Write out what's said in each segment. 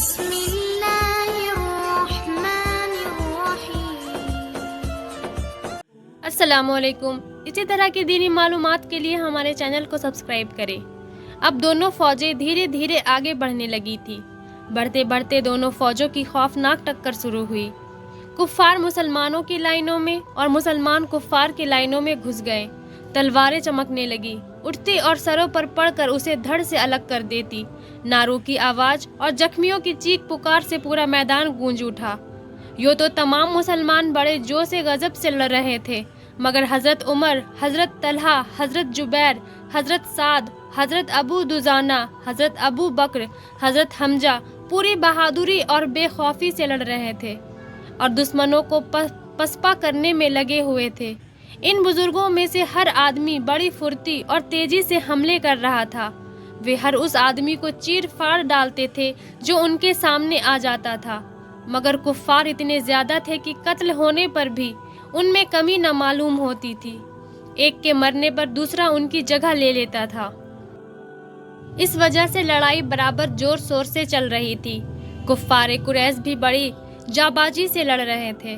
بسم اللہ الرحمن الرحیم۔ السلام علیکم۔ اسی طرح کی دینی معلومات کے لیے ہمارے چینل کو سبسکرائب کریں۔ اب دونوں فوجیں دھیرے دھیرے آگے بڑھنے لگی تھی۔ بڑھتے بڑھتے دونوں فوجوں کی خوفناک ٹکر شروع ہوئی۔ کفار مسلمانوں کی لائنوں میں اور مسلمان کفار کی لائنوں میں گھس گئے۔ تلواریں چمکنے لگی، اٹھتی اور سروں پر پڑ کر اسے دھڑ سے الگ کر دیتی۔ نعروں کی آواز اور زخمیوں کی چیخ پکار سے پورا میدان گونج اٹھا۔ یوں تو تمام مسلمان بڑے جوش سے غضب سے لڑ رہے تھے، مگر حضرت عمر، حضرت طلحہ، حضرت جبیر، حضرت سعد، حضرت ابو دجانہ، حضرت ابو بکر، حضرت حمزہ پوری بہادری اور بے خوفی سے لڑ رہے تھے اور دشمنوں کو پسپا کرنے میں لگے ہوئے تھے۔ ان بزرگوں میں سے ہر آدمی بڑی پھرتی اور تیزی سے حملے کر رہا تھا۔ وہ ہر اس آدمی کو چیر پھاڑ ڈالتے تھے جو ان کے سامنے آ جاتا تھا، مگر کفار اتنے زیادہ تھے کہ قتل ہونے پر بھی ان میں کمی نہ معلوم ہوتی تھی۔ ایک کے مرنے پر دوسرا ان کی جگہ لے لیتا تھا۔ اس وجہ سے لڑائی برابر زور شور سے چل رہی تھی۔ کفار قریش بھی بڑی جانبازی سے لڑ رہے تھے۔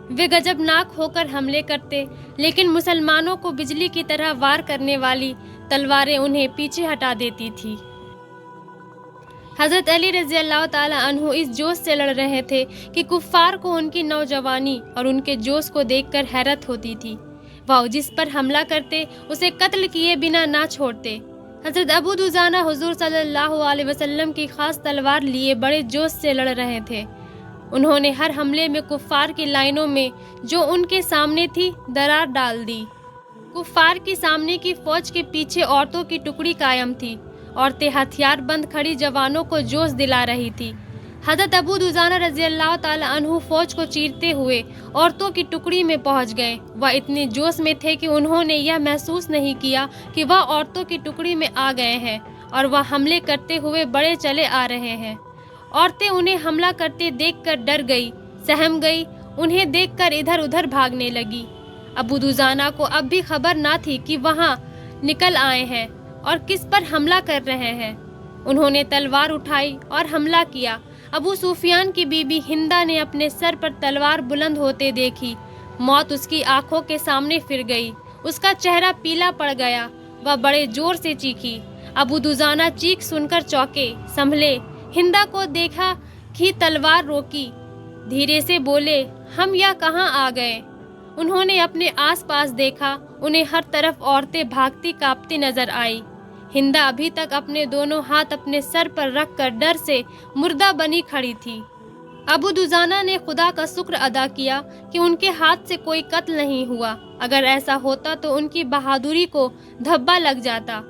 وہ غضبناک ہو کر حملے کرتے، لیکن مسلمانوں کو بجلی کی طرح وار کرنے والی تلواریں انہیں پیچھے ہٹا دیتی تھی۔ حضرت علی رضی اللہ تعالی عنہ اس جوش سے لڑ رہے تھے کہ کفار کو ان کی نوجوانی اور ان کے جوش کو دیکھ کر حیرت ہوتی تھی۔ وہ جس پر حملہ کرتے اسے قتل کیے بنا نہ چھوڑتے۔ حضرت ابو دجانہ حضور صلی اللہ علیہ وسلم کی خاص تلوار لیے بڑے جوش سے لڑ رہے تھے۔ انہوں نے ہر حملے میں کفار کی لائنوں میں جو ان کے سامنے تھی درار ڈال دی۔ کفار کی سامنے کی فوج کے پیچھے عورتوں کی ٹکڑی قائم تھی۔ عورتیں ہتھیار بند کھڑی جوانوں کو جوش دلا رہی تھی۔ حضرت ابو دجانہ رضی اللہ تعالی عنہ فوج کو چیرتے ہوئے عورتوں کی ٹکڑی میں پہنچ گئے۔ وہ اتنے جوش میں تھے کہ انہوں نے یہ محسوس نہیں کیا کہ وہ عورتوں کی ٹکڑی میں آ گئے ہیں اور وہ حملے کرتے ہوئے بڑے چلے آ رہے ہیں۔ عورتیں انہیں حملہ کرتے دیکھ کر ڈر گئی، سہم گئی، انہیں دیکھ کر ادھر ادھر بھاگنے لگی۔ ابو دجانہ کو اب بھی خبر نہ تھی کہ وہاں نکل آئے ہیں اور کس پر حملہ کر رہے ہیں۔ انہوں نے تلوار اٹھائی اور حملہ کیا۔ ابو سفیان کی بیوی ہندہ نے اپنے سر پر تلوار بلند ہوتے دیکھی۔ موت اس کی آنکھوں کے سامنے پھر گئی، اس کا چہرہ پیلا پڑ گیا۔ وہ بڑے زور سے چیخی۔ ابو دجانہ چیخ سن کر چونکے، سنبھلے، ہندہ کو دیکھا کہ تلوار روکی، دھیرے سے بولے، ہم یہ کہاں آ گئے؟ انہوں نے اپنے آس پاس دیکھا، انہیں ہر طرف عورتیں بھاگتی کانپتی نظر آئی۔ ہندہ ابھی تک اپنے دونوں ہاتھ اپنے سر پر رکھ کر ڈر سے مردہ بنی کھڑی تھی۔ ابو دجانہ نے خدا کا شکر ادا کیا کہ ان کے ہاتھ سے کوئی قتل نہیں ہوا، اگر ایسا ہوتا تو ان کی بہادری کو دھبا لگ جاتا۔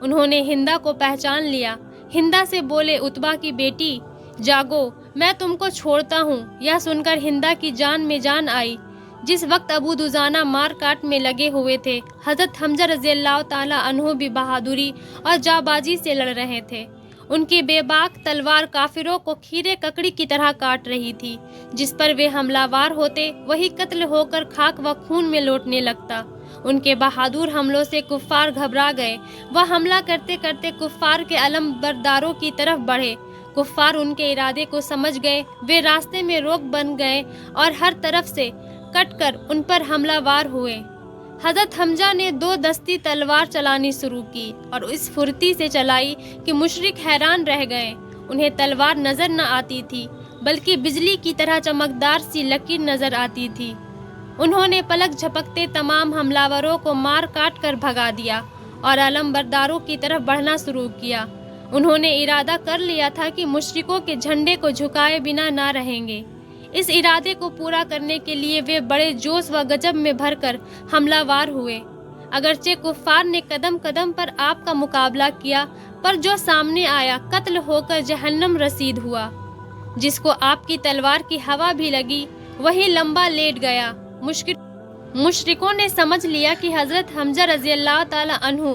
انہوں نے ہندہ کو پہچان لیا۔ ہندہ سے بولے، عتبہ کی بیٹی، جاگو، میں تم کو چھوڑتا ہوں۔ یہ سن کر ہندہ کی جان میں جان آئی۔ جس وقت ابو دجانہ مار کاٹ میں لگے ہوئے تھے، حضرت حمزہ رضی اللہ تعالی عنہ بھی بہادری اور جانبازی سے لڑ رہے تھے۔ ان کی بے باک تلوار کافروں کو کھیرے ککڑی کی طرح کاٹ رہی تھی۔ جس پر وہ حملہ وار ہوتے وہی قتل ہو کر خاک و خون میں لوٹنے لگتا۔ ان کے بہادر حملوں سے کفار گھبرا گئے۔ وہ حملہ کرتے کرتے کفار کے علم برداروں کی طرف بڑھے۔ کفار ان کے ارادے کو سمجھ گئے، وہ راستے میں روک بن گئے اور ہر طرف سے کٹ کر ان پر حملہ وار ہوئے۔ حضرت حمزہ نے دو دستی تلوار چلانی شروع کی اور اس پھرتی سے چلائی کہ مشرک حیران رہ گئے۔ انہیں تلوار نظر نہ آتی تھی، بلکہ بجلی کی طرح چمکدار سی لکیر نظر آتی تھی۔ انہوں نے پلک جھپکتے تمام حملہ کو مار کاٹ کر بھگا دیا اور علم برداروں کی طرف بڑھنا شروع کیا۔ انہوں نے ارادہ کر لیا تھا کہ مشرکوں کے جھنڈے کو جھکائے بنا نہ رہیں گے۔ اس ارادے کو پورا کرنے کے لیے وہ بڑے جوش و غضب میں بھر کر حملہ وار ہوئے۔ اگرچہ کفار نے قدم قدم پر آپ کا مقابلہ کیا، پر جو سامنے آیا قتل ہو کر جہنم رسید ہوا۔ جس کو آپ کی تلوار کی ہوا بھی لگی وہی لمبا لیٹ گیا۔ مشرکوں نے سمجھ لیا کہ حضرت حمزہ رضی اللہ تعالی عنہ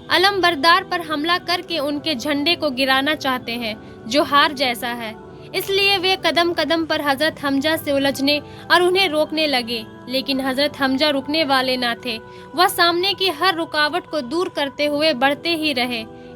علم بردار پر حملہ کر کے ان کے جھنڈے کو گرانا چاہتے ہیں، جو ہار جیسا ہے۔ اس لیے وہ قدم قدم پر حضرت حمزہ سے الجھنے اور انہیں روکنے لگے، لیکن حضرت حمزہ رکنے والے نہ تھے۔ وہ سامنے کی ہر رکاوٹ کو دور کرتے ہوئے بڑھتے ہی رہے،